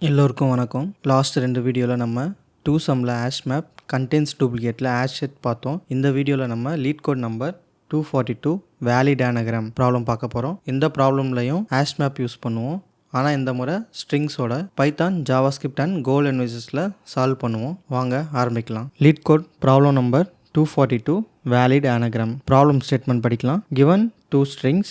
எல்லோருக்கும் வணக்கம். லாஸ்ட் 2 வீடியோவில் நம்ம 2 சம்மில் ஹேஷ் மேப் கண்டென்ஸ் டூப்ளிகேட்டில் ஹேஷ் செட் பார்த்தோம். இந்த வீடியோவில் நம்ம LeetCode number 242 valid anagram problem பார்க்க போகிறோம். இந்த ப்ராப்ளம்லையும் ஹேஷ் மேப் யூஸ் பண்ணுவோம். ஆனால் இந்த முறை ஸ்ட்ரிங்ஸோட பைத்தான், ஜாவாஸ்கிரிப்ட் அண்ட் கோ லாங்குவேஜஸில் சால்வ் பண்ணுவோம். வாங்க ஆரம்பிக்கலாம். LeetCode problem number 242 valid anagram. Problem statement படிக்கலாம். Given 2 strings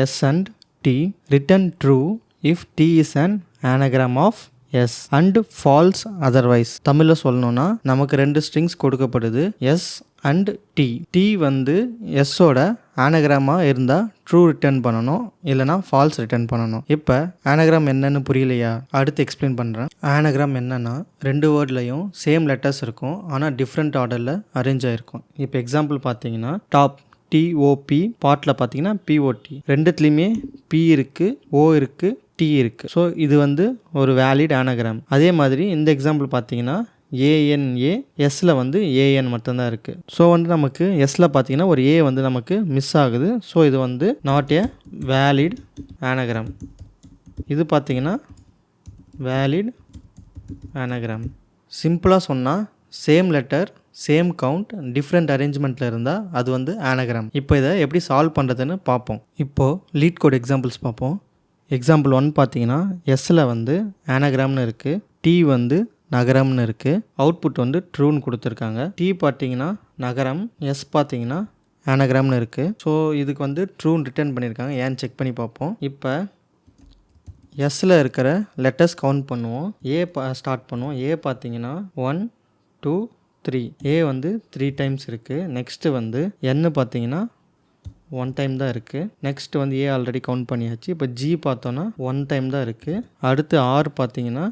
s and t, return true if t is an anagram of S and false otherwise. தமிழில் சொல்லணும்னா நமக்கு 2 ஸ்ட்ரிங்ஸ் கொடுக்கப்படுது, yes and D. D வந்து எஸ்ஸோட ஆனகிராமாக இருந்தால் ட்ரூ ரிட்டர்ன் பண்ணணும், இல்லைனா falls return பண்ணணும். இப்போ ஆனகிராம் என்னன்னு புரியலையா? அடுத்து எக்ஸ்பிளைன் பண்ணுறேன். ஆனகிராம் என்னன்னா 2 வேர்ட்லையும் சேம் லெட்டர்ஸ் இருக்கும், ஆனால் டிஃப்ரெண்ட் ஆர்டரில் அரேஞ்ச் ஆகிருக்கும். இப்போ எக்ஸாம்பிள் பார்த்தீங்கன்னா டாப் டிஓபி, பாட்டில் பார்த்தீங்கன்னா பிஓடி, ரெண்டுத்துலேயுமே பி இருக்குது, ஓ இருக்குது, டி இருக்குது. ஸோ இது வந்து ஒரு வேலிட் ஆனகிராம். அதே மாதிரி இந்த எக்ஸாம்பிள் பார்த்தீங்கன்னா ஏஎன்ஏ, எஸ்ஸில் வந்து ஏஎன் மட்டும்தான் இருக்குது. ஸோ வந்து நமக்கு எஸ்ஸில் பார்த்தீங்கன்னா ஒரு ஏ வந்து நமக்கு மிஸ் ஆகுது. ஸோ இது வந்து நாட் ஏ வேலிட் ஆனகிராம். இது பார்த்தீங்கன்னா வேலிட் ஆனகிராம். சிம்பிளாக சொன்னால் same letter, same count, different அரேஞ்ச்மெண்ட்டில் இருந்தால் அது வந்து ஆனகிராம். இப்போ இதை எப்படி சால்வ் பண்ணுறதுன்னு பார்ப்போம். இப்போது லீட் கோட் எக்ஸாம்பிள்ஸ் பார்ப்போம். எக்ஸாம்பிள் 1 பார்த்தீங்கன்னா எஸ்ஸில் வந்து ஆனகிராம்னு இருக்குது, டி வந்து நகரம்னு இருக்குது, அவுட்புட் வந்து ட்ரூன்னு கொடுத்துருக்காங்க. டி பார்த்தீங்கன்னா நகரம், எஸ் பார்த்தீங்கன்னா ஆனகிராம்னு இருக்குது. ஸோ இதுக்கு வந்து ட்ரூன்னு ரிட்டர்ன் பண்ணியிருக்காங்க. ஏன்னு செக் பண்ணி பார்ப்போம். இப்போ எஸ்ஸில் இருக்கிற லெட்டர்ஸ் கவுண்ட் பண்ணுவோம். ஏ ஸ்டார்ட் பண்ணுவோம். ஏ பார்த்தீங்கன்னா 1 2 3, ஏ வந்து 3 டைம்ஸ் இருக்குது. நெக்ஸ்ட்டு வந்து என்னு பார்த்தீங்கன்னா 1 டைம் தான் இருக்குது. நெக்ஸ்ட் வந்து ஏ ஆல்ரெடி கவுண்ட் பண்ணியாச்சு. இப்போ ஜி பார்த்தோன்னா 1 டைம் தான் இருக்குது. அடுத்து ஆர் பார்த்தீங்கன்னா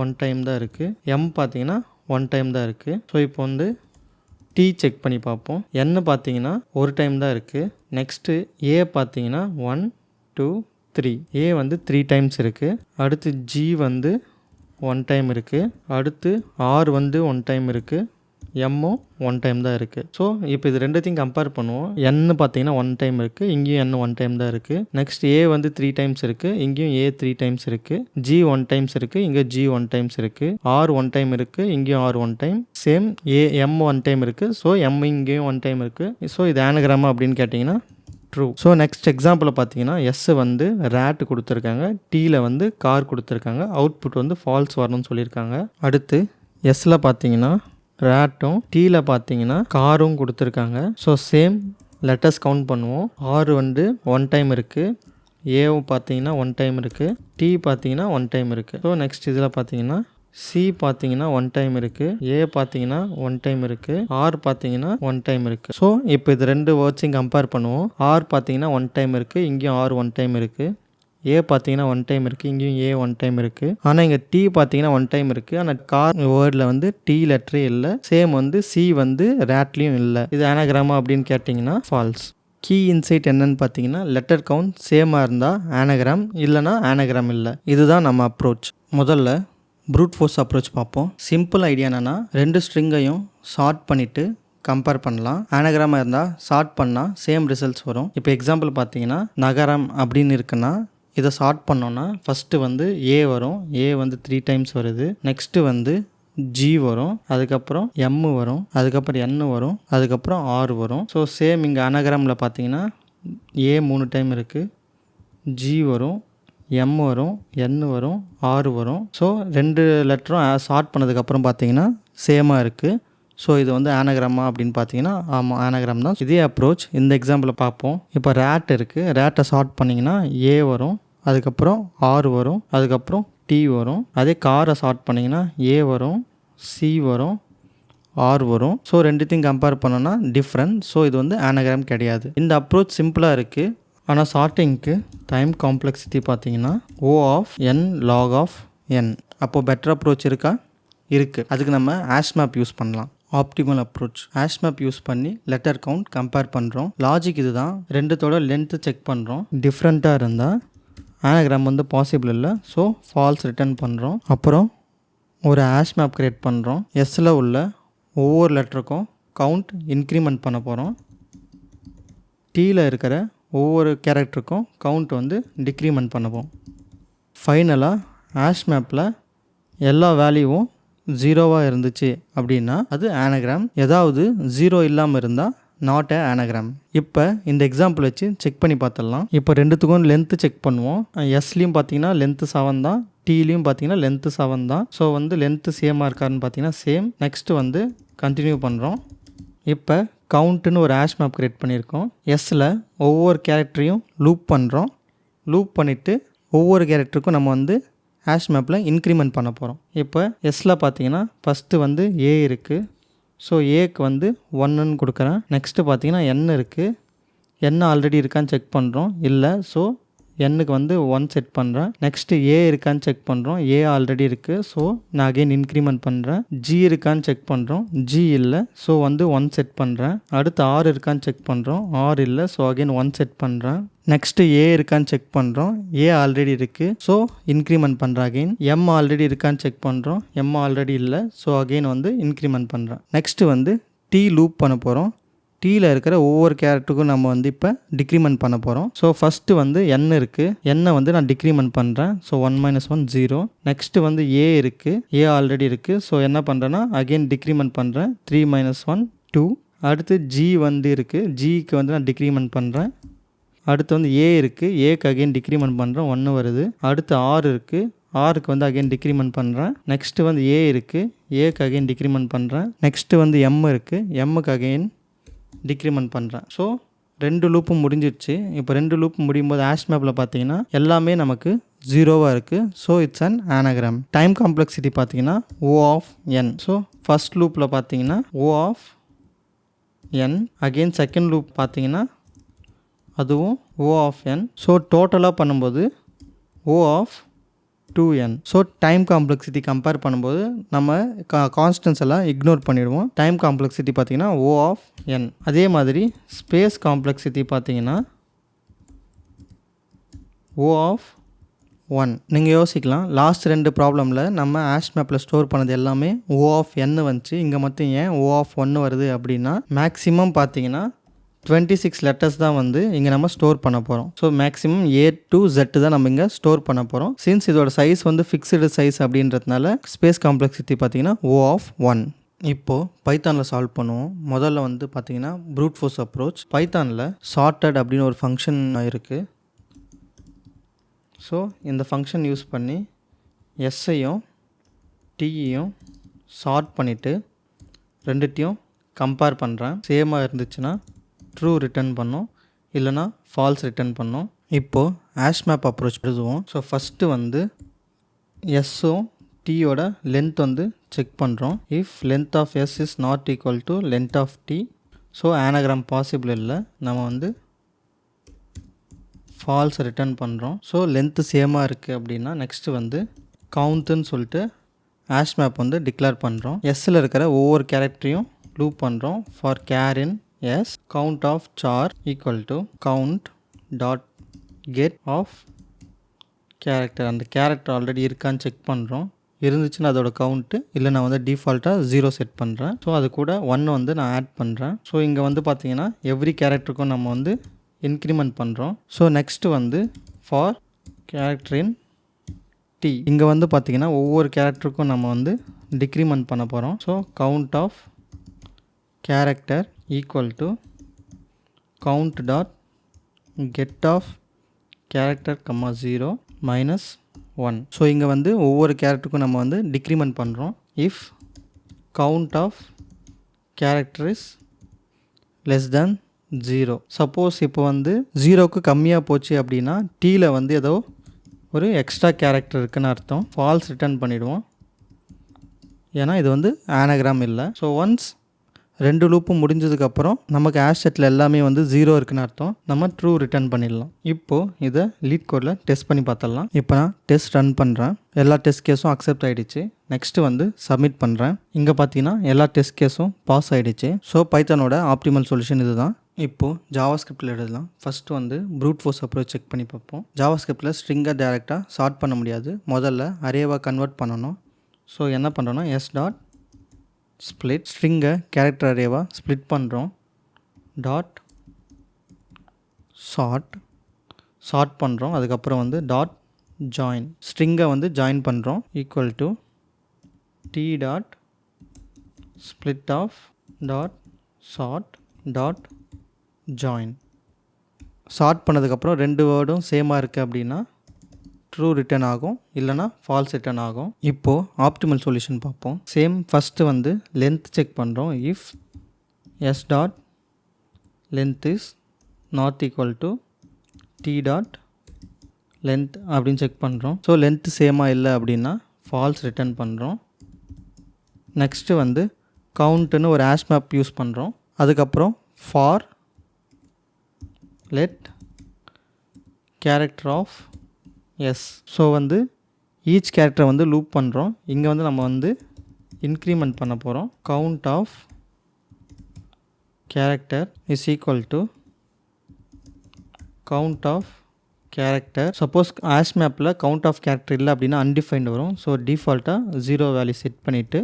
1 டைம் தான் இருக்குது. எம் பார்த்தீங்கன்னா 1 டைம் தான் இருக்குது. ஸோ இப்போ வந்து டி செக் பண்ணி பார்ப்போம். என்னு பார்த்தீங்கன்னா 1 டைம் தான் இருக்குது. நெக்ஸ்ட்டு ஏ பார்த்தீங்கன்னா 1 2 3, ஏ வந்து 3 டைம்ஸ் இருக்குது. அடுத்து ஜி வந்து 1 டைம் இருக்குது. அடுத்து ஆர் வந்து 1 டைம் இருக்குது. எம்மும் 1 டைம் தான் இருக்குது. ஸோ இப்போ இது ரெண்டுத்தையும் கம்பேர் பண்ணுவோம். என்னு பார்த்தீங்கன்னா 1 டைம் இருக்குது, இங்கேயும் என் 1 டைம் தான் இருக்குது. நெக்ஸ்ட் ஏ வந்து 3 டைம்ஸ் இருக்குது, இங்கேயும் ஏ 3 டைம்ஸ் இருக்குது. ஜி 1 டைம்ஸ் இருக்குது, இங்கே ஜி 1 டைம்ஸ் இருக்குது. ஆர் 1 டைம் இருக்குது, இங்கேயும் R 1 time. Same M 1 time இருக்குது. ஸோ எம் இங்கேயும் 1 டைம் இருக்குது. ஸோ இது ஆனகிராமா அப்படின்னு கேட்டிங்கன்னா ட்ரூ. ஸோ நெக்ஸ்ட் எக்ஸாம்பிளில் பார்த்தீங்கன்னா எஸ் வந்து ரேட் கொடுத்துருக்காங்க, டீயில் வந்து கார் கொடுத்துருக்காங்க, அவுட்புட் வந்து ஃபால்ஸ் வரணும்னு சொல்லியிருக்காங்க. அடுத்து எஸ்ஸில் பார்த்தீங்கன்னா ரேட்டும், டீயில் பார்த்தீங்கன்னா காரும் கொடுத்துருக்காங்க. ஸோ சேம் லெட்டர்ஸ் கவுண்ட் பண்ணுவோம். ஆர் வந்து 1 டைம் இருக்குது, ஏவும் பார்த்தீங்கன்னா 1 டைம் இருக்குது, டி பார்த்தீங்கன்னா 1 டைம் இருக்குது. ஸோ நெக்ஸ்ட் இதில் பார்த்தீங்கன்னா சி பார்த்தீங்கன்னா 1 டைம் இருக்குது, ஏ பார்த்தீங்கன்னா 1 டைம் இருக்குது, ஆர் பார்த்தீங்கன்னா 1 டைம் இருக்குது. ஸோ இப்போ இது 2 வேர்ட்ஸையும் கம்பேர் பண்ணுவோம். ஆர் பார்த்தீங்கன்னா 1 டைம் இருக்குது, இங்கேயும் ஆர் 1 டைம் இருக்குது. ஏ பார்த்தீங்கன்னா 1 டைம் இருக்குது, இங்கேயும் ஏ 1 டைம் இருக்குது. ஆனால் இங்கே டி பார்த்தீங்கன்னா 1 டைம் இருக்குது, ஆனால் கார் வேர்டில் வந்து டி லெட்டரே இல்லை. சேம் வந்து சி வந்து ரேட்லேயும் இல்லை. இது ஆனகிராமா அப்படின்னு கேட்டிங்கன்னா ஃபால்ஸ். கீ இன்சைட் என்னன்னு பார்த்தீங்கன்னா லெட்டர் கவுண்ட் சேமாக இருந்தால் ஆனகிராம், இல்லைனா ஆனகிராம் இல்லை. இதுதான் நம்ம அப்ரோச். முதல்ல ப்ரூட் ஃபோர்ஸ் அப்ரோச் பார்ப்போம். சிம்பிள் ஐடியா என்னென்னா 2 ஸ்ட்ரிங்கையும் ஷார்ட் பண்ணிவிட்டு கம்பேர் பண்ணலாம். ஆனகிராமாக இருந்தால் ஷார்ட் பண்ணால் சேம் ரிசல்ட்ஸ் வரும். இப்போ எக்ஸாம்பிள் பார்த்தீங்கன்னா நகரம் அப்படின்னு இருக்குன்னா இதை ஷார்ட் பண்ணோன்னா ஃபஸ்ட்டு வந்து ஏ வரும், ஏ வந்து 3 டைம்ஸ் வருது. நெக்ஸ்ட்டு வந்து ஜி வரும், அதுக்கப்புறம் எம் வரும், அதுக்கப்புறம் என் வரும், அதுக்கப்புறம் ஆர் வரும். ஸோ சேம் இங்கே அனகிராமில் பார்த்தீங்கன்னா ஏ 3 டைம் இருக்குது, ஜி வரும், எம் வரும், என் வரும், ஆர் வரும். ஸோ 2 லெட்டரும் ஷார்ட் பண்ணதுக்கப்புறம் பார்த்தீங்கன்னா சேமாக இருக்குது. ஸோ இது வந்து ஆனகிராமா அப்படின்னு பார்த்தீங்கன்னா ஆமாம் ஆனகிராம் தான். இதே அப்ரோச் இந்த எக்ஸாம்பிளை பார்ப்போம். இப்போ ரேட் இருக்குது, ரேட்டை ஷார்ட் பண்ணிங்கன்னா ஏ வரும், அதுக்கப்புறம் ஆர் வரும், அதுக்கப்புறம் டி வரும். அதே காரை ஷார்ட் பண்ணிங்கன்னா ஏ வரும், சி வரும், ஆர் வரும். ஸோ ரெண்டுத்தையும் கம்பேர் பண்ணோன்னா டிஃப்ரெண்ட். ஸோ இது வந்து ஆனகிராம் கிடையாது. இந்த அப்ரோச் சிம்பிளாக இருக்குது, ஆனால் ஷார்ட்டிங்க்கு டைம் காம்ப்ளெக்சிட்டி பார்த்தீங்கன்னா ஓ of n lock of n. அப்போது பெட்டர் அப்ரோச் இருக்கா? இருக்குது. அதுக்கு நம்ம ஹேஷ் மேப் யூஸ் பண்ணலாம். Optimal approach. Hash map use பண்ணி லெட்டர் கவுண்ட் கம்பேர் பண்ணுறோம். லாஜிக் இதுதான். ரெண்டுத்தோட லென்த்து செக் பண்ணுறோம். டிஃப்ரெண்ட்டாக இருந்தால் ஆனகிராம் வந்து பாசிபிள் இல்லை, ஸோ ஃபால்ஸ் ரிட்டர்ன் பண்ணுறோம். அப்புறம் ஒரு ஹேஷ் மேப் க்ரியேட் பண்ணுறோம். எஸ்ஸில் உள்ள ஒவ்வொரு லெட்டருக்கும் கவுண்ட் இன்க்ரிமெண்ட் பண்ண போகிறோம். டீயில் இருக்கிற ஒவ்வொரு கேரக்டருக்கும் கவுண்ட் வந்து டிக்ரிமெண்ட் பண்ணுவோம். ஃபைனலாக ஹேஷ் மேப்பில் எல்லா வேல்யூவும் ஜீரோவாக இருந்துச்சு அப்படின்னா அது ஆனகிராம். ஏதாவது ஜீரோ இல்லாமல் இருந்தால் நாட் ஏ ஆனகிராம். இப்போ இந்த எக்ஸாம்பிள் வச்சு செக் பண்ணி பார்த்துடலாம். இப்போ ரெண்டுத்துக்கும் லென்த்து செக் பண்ணுவோம். எஸ்லேயும் பார்த்தீங்கன்னா லென்த்து 7 தான், டீலையும் பார்த்தீங்கன்னா லென்த்து 7 தான். ஸோ வந்து லென்த்து சேமாக இருக்காருன்னு பார்த்தீங்கன்னா சேம். நெக்ஸ்ட்டு வந்து கண்டினியூ பண்ணுறோம். இப்போ கவுண்ட்டுன்னு ஒரு ஹேஷ் மேப் க்ரியேட் பண்ணியிருக்கோம். எஸ்ஸில் ஒவ்வொரு கேரக்டரையும் லூப் பண்ணுறோம். லூப் பண்ணிவிட்டு ஒவ்வொரு கேரக்டருக்கும் நம்ம வந்து ஹேஷ் மேப்பில் இன்க்ரிமெண்ட் பண்ண போகிறோம். இப்போ எஸ்ஸில் பார்த்தீங்கன்னா ஃபஸ்ட்டு வந்து ஏ இருக்குது. ஸோ ஏக்கு வந்து 1ன்னு கொடுக்குறேன். நெக்ஸ்ட்டு பார்த்தீங்கன்னா என் இருக்குது. என் ஆல்ரெடி இருக்கான்னு செக் பண்ணுறோம். இல்லை. ஸோ எண்ணுக்கு வந்து 1 செட் பண்ணுறேன். நெக்ஸ்ட்டு ஏ இருக்கான்னு செக் பண்ணுறோம். ஏ ஆல்ரெடி இருக்குது. ஸோ நான் அகெயின் இன்க்ரிமெண்ட் பண்ணுறேன். ஜி இருக்கான்னு செக் பண்ணுறோம். ஜி இல்லை. ஸோ வந்து 1 செட் பண்ணுறேன். அடுத்து ஆர் இருக்கான்னு செக் பண்ணுறோம். ஆர் இல்லை. ஸோ அகெயின் 1 செட் பண்ணுறேன். நெக்ஸ்ட்டு ஏ இருக்கான்னு செக் பண்ணுறோம். ஏ ஆல்ரெடி இருக்குது. ஸோ இன்க்ரிமெண்ட் பண்ணுறேன் அகெயின். எம் ஆல்ரெடி இருக்கான்னு செக் பண்ணுறோம். எம் ஆல்ரெடி இல்லை. ஸோ அகெயின் வந்து இன்க்ரிமெண்ட் பண்ணுறேன். நெக்ஸ்ட்டு வந்து டி லூப் பண்ண போகிறோம். டீயில் இருக்கிற ஒவ்வொரு கேரக்டருக்கும் நம்ம வந்து இப்போ டிக்ரிமெண்ட் பண்ண போகிறோம். ஸோ ஃபஸ்ட்டு வந்து என் இருக்குது. எண்ணை வந்து நான் டிக்ரிமெண்ட் பண்ணுறேன். ஸோ 1 - 1 0. நெக்ஸ்ட்டு வந்து ஏ இருக்குது. ஏ ஆல்ரெடி இருக்குது. ஸோ என்ன பண்ணுறேன்னா அகெயின் டிக்ரிமெண்ட் பண்ணுறேன். 3 - 1 2. அடுத்து ஜி வந்து இருக்குது. ஜிக்கு வந்து நான் டிக்ரிமெண்ட் பண்ணுறேன். அடுத்து வந்து ஏ இருக்குது. ஏக்கு அகெயின் டிக்ரிமெண்ட் பண்ணுறேன். 1 வருது. அடுத்து ஆர் இருக்குது. ஆருக்கு வந்து அகெயின் டிக்ரிமெண்ட் பண்ணுறேன். நெக்ஸ்ட்டு வந்து ஏ இருக்குது. ஏக்கு அகெயின் டிக்ரிமெண்ட் பண்ணுறேன். நெக்ஸ்ட்டு வந்து எம் இருக்குது. எம்முக்கு அகெயின் டிக்ரிமெண்ட் பண்ணுறேன். ஸோ 2 லூப்பும் முடிஞ்சிடுச்சு. இப்போ 2 லூப் முடியும் போது ஹேஷ் மேப்பில் பார்த்தீங்கன்னா எல்லாமே நமக்கு ஜீரோவாக இருக்குது. So it's an anagram. Time complexity பார்த்தீங்கன்னா O of n. So first லூப்பில் பார்த்தீங்கன்னா O of n. Again second loop பார்த்தீங்கன்னா அதுவும் O of n. ஸோ டோட்டலாக பண்ணும்போது O of 2n. So time complexity compare பண்ணும்போது நம்ம கான்ஸ்டன்ஸ் எல்லாம் இக்னோர் பண்ணிடுவோம். டைம் காம்ப்ளெக்சிட்டி பார்த்தீங்கன்னா O of n. அதே மாதிரி ஸ்பேஸ் காம்ப்ளெக்சிட்டி பார்த்தீங்கன்னா O of 1. நீங்கள் யோசிக்கலாம், லாஸ்ட் 2 ப்ராப்ளமில் நம்ம ஹேஷ் மேப்பில் ஸ்டோர் பண்ணது எல்லாமே O of n வந்துச்சு. இங்கே மட்டும் ஏன் O of 1 வருது அப்படின்னா மேக்ஸிமம் பார்த்தீங்கன்னா 26 லெட்டர்ஸ் தான் வந்து இங்கே நம்ம ஸ்டோர் பண்ண போகிறோம். So maximum A to Z தான் நம்ம இங்கே ஸ்டோர் பண்ண போகிறோம். சின்ஸ் இதோட சைஸ் வந்து ஃபிக்ஸ்டு சைஸ் அப்படின்றதுனால ஸ்பேஸ் காம்ப்ளெக்சிட்டி பார்த்தீங்கன்னா O of 1. இப்போது பைத்தானில் சால்வ் பண்ணுவோம். முதல்ல வந்து பார்த்தீங்கன்னா ப்ரூட் ஃபோர்ஸ் அப்ரோச். பைத்தானில் சார்ட்டட் அப்படின்னு ஒரு ஃபங்க்ஷன் இருக்குது. ஸோ இந்த ஃபங்க்ஷன் யூஸ் பண்ணி எஸ்ஸையும் டியையும் சார்ட் பண்ணிவிட்டு ரெண்டுத்தையும் கம்பேர் பண்ணுறேன். சேமாக இருந்துச்சுன்னா ட்ரூ ரிட்டர்ன் பண்ணோம், இல்லைனா ஃபால்ஸ் ரிட்டர்ன் பண்ணோம். இப்போது ஹேஷ் மேப் அப்ரோச் எழுதுவோம். ஸோ ஃபஸ்ட்டு வந்து எஸ்ஸும் டீயோட லென்த் வந்து செக் பண்ணுறோம். If length of S is not equal to length of D, so anagram possible இல்லை. நம்ம வந்து ஃபால்ஸ் ரிட்டர்ன் பண்ணுறோம். ஸோ லென்த்து சேமாக இருக்குது அப்படின்னா நெக்ஸ்ட்டு வந்து கவுண்ட்டுன்னு சொல்லிட்டு ஹேஷ் மேப் வந்து டிக்ளேர் பண்ணுறோம். எஸ்ஸில் இருக்கிற ஒவ்வொரு கேரக்டரையும் லூப் பண்ணுறோம். For char in S count of char equal to count dot get of character. அந்த கேரக்டர் ஆல்ரெடி இருக்கான்னு செக் பண்ணுறோம். இருந்துச்சுன்னா அதோட கவுண்ட்டு, இல்லை நான் வந்து டிஃபால்ட்டாக 0 செட் பண்ணுறேன். ஸோ அது கூட 1 வந்து நான் ஆட் பண்ணுறேன். ஸோ இங்கே வந்து பார்த்தீங்கன்னா எவ்ரி கேரக்டருக்கும் நம்ம வந்து இன்க்ரிமெண்ட் பண்ணுறோம். ஸோ நெக்ஸ்ட்டு வந்து ஃபார் கேரக்டர் இன் டி, இங்கே வந்து பார்த்தீங்கன்னா ஒவ்வொரு கேரக்டருக்கும் நம்ம வந்து டிக்ரிமெண்ட் பண்ண போகிறோம். So count of character equal to count dot get of character 0 - 1. So இங்கே வந்து ஒவ்வொரு கேரக்டருக்கும் நம்ம வந்து டிக்ரிமெண்ட் பண்ணுறோம். If count of character is less than 0. Suppose இப்போ வந்து 0க்கு கம்மியாக போச்சு அப்படின்னா டீயில் வந்து ஏதோ ஒரு எக்ஸ்ட்ரா கேரக்டர் இருக்குன்னு அர்த்தம். ஃபால்ஸ் ரிட்டர்ன் பண்ணிவிடுவோம், ஏன்னா இது வந்து ஆனகிராம் இல்லை. ஸோ ஒன்ஸ் 2 லூப்பும் முடிஞ்சதுக்கப்புறம் நமக்கு ஹேஷ் செட்டில் எல்லாமே வந்து 0 இருக்குன்னு அர்த்தம். நம்ம ட்ரூ ரிட்டர்ன் பண்ணிடலாம். இப்போது இதை லீட் கோடில் டெஸ்ட் பண்ணி பார்த்துடலாம். இப்போ நான் டெஸ்ட் ரன் பண்ணுறேன். எல்லா டெஸ்ட் கேஸும் அக்செப்ட் ஆகிடுச்சு. நெக்ஸ்ட்டு வந்து சப்மிட் பண்ணுறேன். இங்கே பார்த்தீங்கன்னா எல்லா டெஸ்ட் கேஸும் பாஸ் ஆகிடுச்சு. ஸோ பைத்தானோட ஆப்டிமல் சொல்யூஷன் இது தான். இப்போது ஜாவாஸ்கிரிப்டில் எழுதலாம். ஃபஸ்ட்டு வந்து ப்ரூட் ஃபோர்ஸ் அப்ரோச் செக் பண்ணி பார்ப்போம். ஜாவாஸ்கிரிப்டில் ஸ்ட்ரிங்கை டேரெக்டாக சார்ட் பண்ண முடியாது. முதல்ல அரேவாக கன்வெர்ட் பண்ணணும். ஸோ என்ன பண்ணுறோன்னா எஸ் டாட் ஸ்ப்ளிட், ஸ்ட்ரிங்கை கேரக்டர் அரேவாக ஸ்ப்ளிட் பண்ணுறோம். டாட் சார்ட் பண்ணுறோம். அதுக்கப்புறம் வந்து டாட் ஜாயின், ஸ்ட்ரிங்கை வந்து ஜாயின் பண்ணுறோம். Equal to t dot split of dot sort dot join. Sort பண்ணதுக்கப்புறம் ரெண்டு வேர்டும் சேமாக இருக்குது அப்படின்னா ட்ரூ ரிட்டர்ன் ஆகும், இல்லைனா ஃபால்ஸ் ரிட்டர்ன் ஆகும். இப்போது ஆப்டிமல் சொல்யூஷன் பார்ப்போம். சேம் ஃபஸ்ட்டு வந்து லென்த் செக் பண்ணுறோம். If S dot length is not equal to T dot length அப்படின்னு செக் பண்ணுறோம். ஸோ லென்த் சேமாக இல்லை அப்படின்னா ஃபால்ஸ் ரிட்டர்ன் பண்ணுறோம். நெக்ஸ்ட்டு வந்து கவுண்ட்டுன்னு ஒரு ஹேஷ் மேப் யூஸ் பண்ணுறோம். அதுக்கப்புறம் for let character of S. So வந்து ஈச் கேரக்டரை வந்து லூப் பண்ணுறோம். இங்கே வந்து நம்ம வந்து இன்க்ரிமெண்ட் பண்ண போகிறோம். Count of character is equal to count of character. Suppose hash மேப்பில் கவுண்ட் ஆஃப் கேரக்டர் இல்லை அப்படின்னா அன்டிஃபைன்டு வரும். ஸோ டிஃபால்ட்டாக 0 வேல்யூ செட் பண்ணிவிட்டு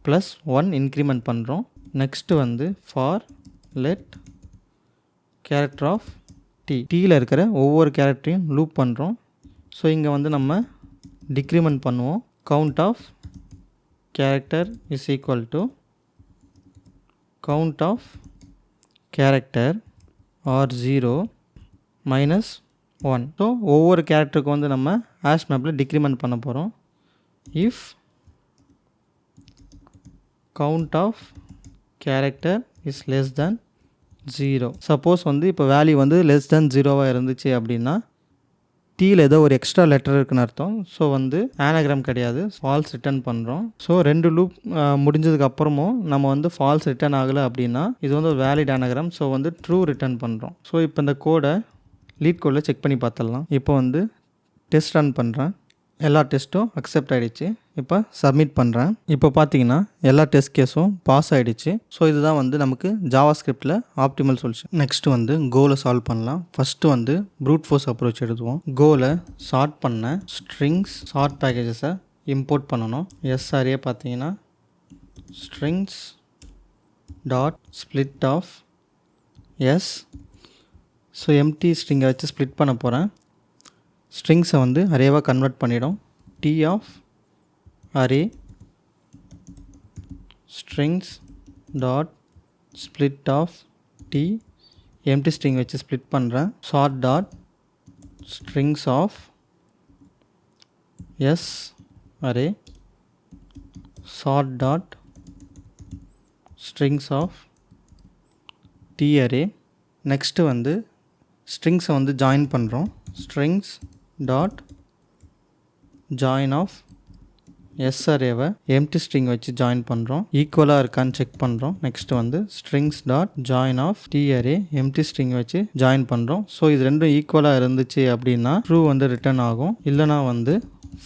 +1 இன்க்ரிமெண்ட் பண்ணுறோம். நெக்ஸ்ட்டு வந்து for let character of t. டீயில் இருக்கிற ஒவ்வொரு கேரக்டரையும் லூப் பண்ணுறோம். ஸோ இங்கே வந்து நம்ம டிக்ரிமெண்ட் பண்ணுவோம். Count of character is equal to count of character or 0 -1. So ஒவ்வொரு கேரக்டருக்கு வந்து நம்ம ஹேஷ் மேப்பில் டிக்ரிமெண்ட் பண்ண போகிறோம். If count of character is less than 0. Suppose வந்து இப்போ வேல்யூ வந்து லெஸ் தேன் 0வாக இருந்துச்சு அப்படின்னா டீயில் ஏதோ ஒரு எக்ஸ்ட்ரா லெட்டர் இருக்குன்னு அர்த்தம். ஸோ வந்து ஆனாகிராம் கிடையாது, ஃபால்ஸ் ரிட்டர்ன் பண்ணுறோம். ஸோ ரெண்டு லூப் முடிஞ்சதுக்கப்புறமும் நம்ம வந்து ஃபால்ஸ் ரிட்டர்ன் ஆகலை அப்படின்னா இது வந்து ஒரு வேலிட் ஆனாகிராம். ஸோ வந்து ட்ரூ ரிட்டர்ன் பண்ணுறோம். ஸோ இப்போ இந்த கோடை லீட் கோடில் செக் பண்ணி பார்த்துடலாம். இப்போ வந்து டெஸ்ட் ரன் பண்ணுறேன். எல்லா டெஸ்ட்டும் அக்செப்ட் ஆகிடுச்சு. இப்போ சப்மிட் பண்ணுறேன். இப்போ பார்த்தீங்கன்னா எல்லா டெஸ்ட் கேஸும் பாஸ் ஆகிடுச்சு. ஸோ இதுதான் வந்து நமக்கு ஜாவா ஸ்கிரிப்டில் ஆப்டிமல் சொல்யூஷன். நெக்ஸ்ட்டு வந்து கோலை சால்வ் பண்ணலாம். ஃபஸ்ட்டு வந்து ப்ரூட் ஃபோர்ஸ் அப்ரோச் எடுத்துவோம். கோலை சார்ட் பண்ண ஸ்ட்ரிங்ஸ் சார்ட் பேக்கேஜஸை இம்போர்ட் பண்ணணும். எஸ்ஆர்ஏ பார்த்தீங்கன்னா strings dot split of S. So empty ஸ்ட்ரிங்கை வச்சு ஸ்ப்ளிட் பண்ண போகிறேன். ஸ்ட்ரிங்ஸை வந்து அரேவாக கன்வெர்ட் பண்ணிடும். T of array strings dot split of t. Empty string வச்சு ஸ்ப்ளிட் பண்ணுறேன். Sort dot strings of s array sort dot strings of D array. Next வந்து ஸ்ட்ரிங்ஸை வந்து ஜாயின் பண்ணுறோம். Strings dot join of s அரேவை empty string வச்சு join பண்ணுறோம். ஈக்குவலாக இருக்கான்னு செக் பண்ணுறோம். நெக்ஸ்ட்டு வந்து strings dot join of D array empty string வச்சு ஜாயின் பண்ணுறோம். ஸோ இது ரெண்டும் ஈக்குவலாக இருந்துச்சு அப்படின்னா ட்ரூ வந்து ரிட்டர்ன் ஆகும், இல்லைனா வந்து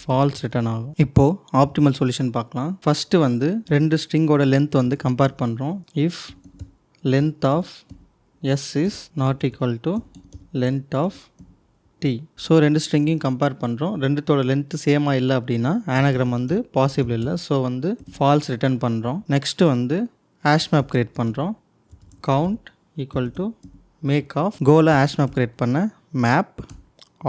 ஃபால்ஸ் ரிட்டர்ன் ஆகும். இப்போது ஆப்டிமல் சொல்யூஷன் பார்க்கலாம். ஃபஸ்ட்டு வந்து ரெண்டு ஸ்ட்ரிங்கோட லென்த் வந்து கம்பேர் பண்ணுறோம். If length of S is not equal to length of D. So ரெண்டு ஸ்ட்ரிங்கையும் கம்பேர் பண்ணுறோம். ரெண்டுத்தோட லென்த்து சேமாக இல்லை அப்படின்னா ஆனாகிராம் வந்து பாசிபிள் இல்லை. ஸோ வந்து ஃபால்ஸ் ரிட்டர்ன் பண்ணுறோம். நெக்ஸ்ட்டு வந்து ஹேஷ் மேப் க்ரியேட் பண்ணுறோம். Count equal to make of கோல ஹேஷ் மேப் க்ரியேட் பண்ண map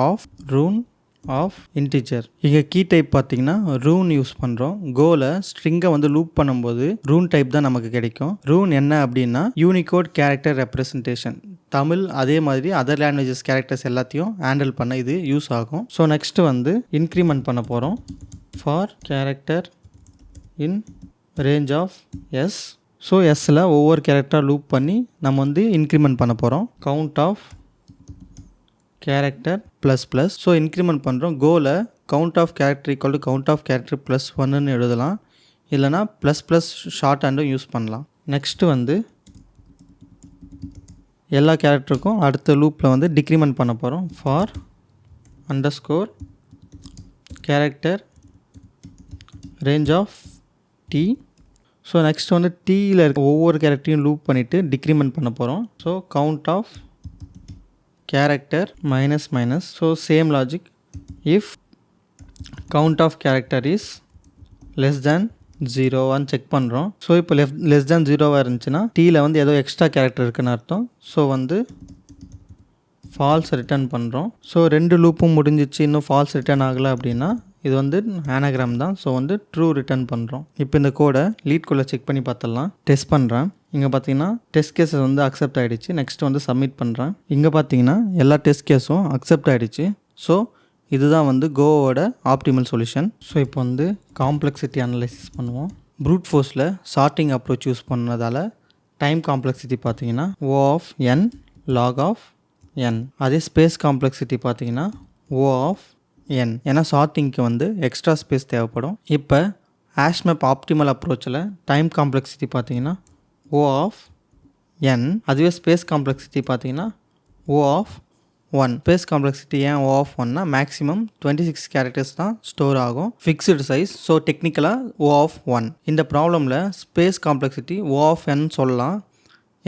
of rune of integer. இங்கே கீ டைப் பார்த்தீங்கன்னா ரூன் யூஸ் பண்ணுறோம். கோல ஸ்ட்ரிங்கை வந்து லூப் பண்ணும்போது ரூன் டைப் தான் நமக்கு கிடைக்கும். ரூன் என்ன அப்படின்னா யூனிகோட் கேரக்டர் ரெப்ரசன்டேஷன். தமிழ் அதே மாதிரி அதர் லாங்குவேஜஸ் கேரக்டர்ஸ் எல்லாத்தையும் ஹேண்டில் பண்ண இது யூஸ் ஆகும். ஸோ நெக்ஸ்ட்டு வந்து இன்க்ரிமெண்ட் பண்ண போகிறோம். For character in range of S. So எஸ்ஸில் ஒவ்வொரு கேரக்டராக லூப் பண்ணி நம்ம வந்து இன்க்ரிமெண்ட் பண்ண போகிறோம். Count of character ++. So increment பண்ணுறோம். கோல count of character equal to count of character +1ன்னு எழுதலாம், இல்லைனா ++ ஷார்ட் ஹேண்டும் யூஸ் பண்ணலாம். நெக்ஸ்ட்டு வந்து எல்லா கேரக்டருக்கும் அடுத்த லூப்பில் வந்து டிக்ரிமெண்ட் பண்ண போகிறோம். For underscore character range of D. So next வந்து டீயில் இருக்க ஒவ்வொரு கேரக்டரையும் லூப் பண்ணிவிட்டு டிக்ரிமெண்ட் பண்ண போகிறோம். So count of character -. So same logic. If count of character is less than 0 check பண்ணுறோம். ஸோ இப்போ லெஸ் தேன் 0 இருந்துச்சுன்னா டீயில் வந்து ஏதோ எக்ஸ்ட்ரா கேரக்டர் இருக்குன்னு அர்த்தம். ஸோ வந்து ஃபால்ஸ் ரிட்டர்ன் பண்ணுறோம். ஸோ ரெண்டு லூப்பும் முடிஞ்சிச்சு, இன்னும் ஃபால்ஸ் ரிட்டர்ன் ஆகலை அப்படின்னா இது வந்து ஆனாகிராம் தான். ஸோ வந்து ட்ரூ ரிட்டர்ன் பண்ணுறோம். இப்போ இந்த கோடை லீட் கோடில் செக் பண்ணி பார்த்துடலாம். டெஸ்ட் பண்ணுறேன். இங்கே பார்த்தீங்கன்னா டெஸ்ட் கேஸஸ் வந்து அக்செப்ட் ஆகிடுச்சு. நெக்ஸ்ட் வந்து சப்மிட் பண்ணுறேன். இங்கே பார்த்தீங்கன்னா எல்லா டெஸ்ட் கேஸும் அக்செப்ட் ஆகிடுச்சு. ஸோ இதுதான் வந்து கோவோட ஆப்டிமல் சொல்யூஷன். ஸோ இப்போ வந்து காம்ப்ளெக்சிட்டி அனலைசிஸ் பண்ணுவோம். ப்ரூட் ஃபோர்ஸில் சார்ட்டிங் அப்ரோச் யூஸ் பண்ணதால் டைம் காம்ப்ளெக்சிட்டி பார்த்தீங்கன்னா O of n log of n. அதே ஸ்பேஸ் காம்ப்ளெக்சிட்டி பார்த்தீங்கன்னா O of n. ஏன்னா சார்ட்டிங்க்கு வந்து எக்ஸ்ட்ரா ஸ்பேஸ் தேவைப்படும். இப்போ ஹேஷ்மேப் ஆப்டிமல் அப்ரோச்சில் டைம் காம்ப்ளெக்சிட்டி பார்த்தீங்கன்னா O of n. அதுவே ஸ்பேஸ் காம்ப்ளெக்சிட்டி பார்த்தீங்கன்னா O of 1. ஸ்பேஸ் காம்ப்ளெக்சிட்டி ஏன் O of 1னா மேக்ஸிமம் 26 கேரக்டர்ஸ் தான் ஸ்டோர் ஆகும். Fixed size. ஸோ டெக்னிக்கலாக O of 1. இந்த ப்ராப்ளமில் space complexity O of n சொல்லலாம்.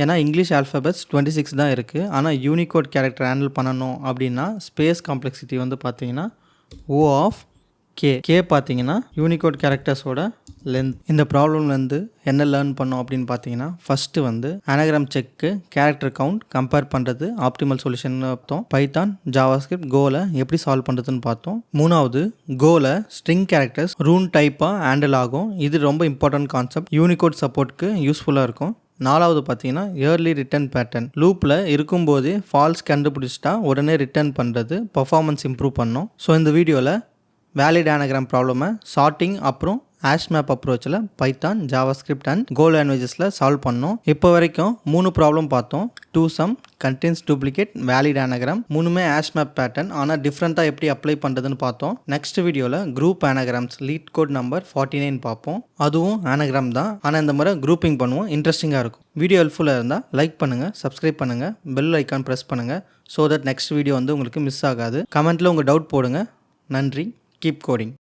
ஏன்னா இங்கிலீஷ் ஆல்ஃபபெட்ஸ் 26 தான் இருக்குது. ஆனால் யூனிகோட் கேரக்டர் ஹேண்டில் பண்ணணும் அப்படின்னா ஸ்பேஸ் காம்ப்ளெக்சிட்டி வந்து பார்த்தீங்கன்னா O of k பார்த்தீங்கன்னா யூனிகோட் கேரக்டர்ஸோட லென்த். இந்த ப்ராப்ளம்லேருந்து என்ன லேர்ன் பண்ணோம் அப்படின்னு பார்த்தீங்கன்னா ஃபஸ்ட்டு வந்து ஆனாகிராம் செக்கு கேரக்டர் கவுண்ட் கம்பேர் பண்ணுறது ஆப்டிமல் சொல்யூஷன் பார்த்தோம். பைத்தான் ஜாவாஸ்கிரிப்ட் கோவில் எப்படி சால்வ் பண்ணுறதுன்னு பார்த்தோம். மூணாவது கோவில் ஸ்ட்ரிங் கேரக்டர்ஸ் ரூன் டைப்பாக ஹேண்டில் ஆகும். இது ரொம்ப இம்பார்ட்டன்ட் கான்செப்ட். யூனிகோட் சப்போர்ட்க்கு யூஸ்ஃபுல்லாக இருக்கும். நாலாவது பார்த்தீங்கன்னா இயர்லி ரிட்டர்ன் பேட்டர்ன். லூப்பில் இருக்கும்போது ஃபால்ஸ் கண்டுபிடிச்சிட்டா உடனே ரிட்டர்ன் பண்ணுறது பர்ஃபார்மன்ஸ் இம்ப்ரூவ் பண்ணோம். ஸோ இந்த வீடியோவில் வேலிட் ஆனாகிராம் ப்ராப்ளமை சார்ட்டிங் அப்புறம் ஹேஷ்மேப் அப்ரோச்சில் பைத்தான் ஜாவாஸ்கிரிப்ட் அண்ட் கோ லாங்குவேஜஸில் சால்வ் பண்ணோம். இப்போ வரைக்கும் 3 ப்ராப்ளம் பார்த்தோம். 2 sum, contains duplicate, valid anagram. மூணுமே ஹேஷ்மேப் பேட்டர்ன். ஆனால் டிஃப்ரெண்ட்டாக எப்படி அப்ளை பண்ணுறதுன்னு பார்த்தோம். நெக்ஸ்ட் வீடியோவில் குரூப் ஆனாகிராம்ஸ் லீட் கோட் நம்பர் 49 பார்ப்போம். அதுவும் ஆனாகிராம் தான். ஆனால் இந்த முறை குரூப்பிங் பண்ணுவோம். இன்ட்ரெஸ்டிங்காக இருக்கும். வீடியோ ஹெல்ப்ஃபுல்லாக இருந்தால் லைக் பண்ணுங்கள், சப்ஸ்கிரைப் பண்ணுங்கள், பெல் ஐக்கான் ப்ரெஸ் பண்ணுங்கள். ஸோ தட் நெக்ஸ்ட் வீடியோ வந்து உங்களுக்கு மிஸ் ஆகாது. கமெண்ட்டில் உங்கள் டவுட் போடுங்க. நன்றி. Keep coding.